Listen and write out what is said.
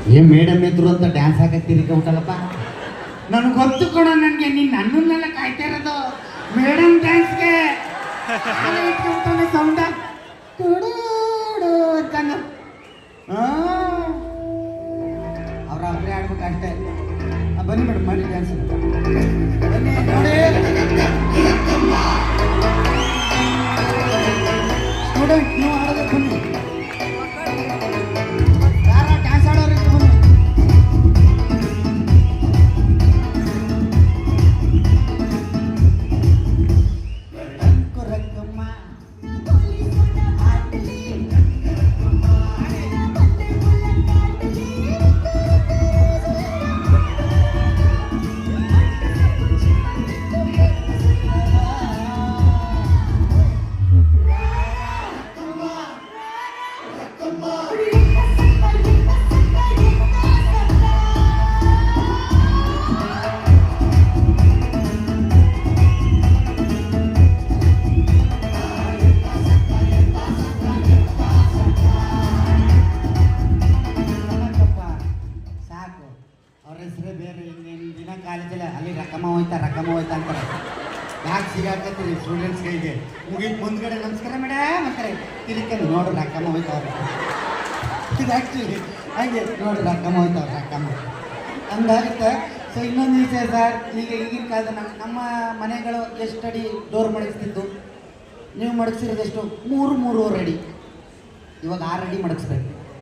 ಏ ಮೇಡಮ್ ಎದ್ರು ಅಂತ ಡ್ಯಾನ್ಸ್ ಹಾಕತ್ತೀರಿ ಕೌಟಲ್ಲಪ್ಪ. ನನಗೆ ಗೊತ್ತು ಕೊಡ, ನನಗೆ ನೀನು ನನ್ನನ್ನೆಲ್ಲ ಕಾಯ್ತಾ ಇರೋದು ಮೇಡಮ್ ಡ್ಯಾನ್ಸ್ಗೆ. ಸೌಂಡ ಅಂತಾನು ಅವ್ರ ಅವರೇ ಆಡ್ಬೇಕು ಅಷ್ಟೇ. ಬನ್ನಿ ಮೇಡಮ್ ಮಾಡಿ ಡ್ಯಾನ್ಸ್ ಬನ್ನಿ ನೋಡಿ. ಸ್ಟೂಡೆಂಟ್ ನೀವು ಆಡೋದಕ್ಕೆ ಬನ್ನಿ, ಯಾರ ಡ್ಯಾನ್ಸ್ ಆಡೋರು ಬನ್ನಿ. ರಕಮ ಹೋಯ್ತಾ ಅಂತಾರೆ. ಯಾಕೆ ಸಿಗಾಕತ್ತೀರಿ ಸ್ಟೂಡೆಂಟ್ಸ್ ಕೈಗೆ? ಮುಗಿದು ಮುಂದ್ಗಡೆ ನಮಸ್ಕಾರ ಮೇಡಮ್ ಅಂತಾರೆ, ತಿರ್ಕೊಂಡು ನೋಡ್ರಿ ರಕಮ ಹೋಯ್ತಾವ್ರೆ. ಇದು ಆ್ಯಕ್ಚುಲಿ ಹಾಗೆ ನೋಡ್ರಿ ರಕಮ ಹೋಯ್ತಾವ್ರೆ, ರಕಮ ಹಂಗಾಗುತ್ತೆ. ಸೊ ಇನ್ನೊಂದು ವಿಷಯ ಸರ್, ಈಗಿನ ಕಾಲದ ನಮ್ಮ ಮನೆಗಳು ಎಷ್ಟು ಅಡಿ ಡೋರ್ ಮಡಗಿಸ್ತಿದ್ದು? ನೀವು ಮಡಗಿಸಿರೋದೆಷ್ಟು? 3-3.5 ಅಡಿ. ಇವಾಗ 6 ಅಡಿ ಮಡಗಿಸ್ಬೇಕು.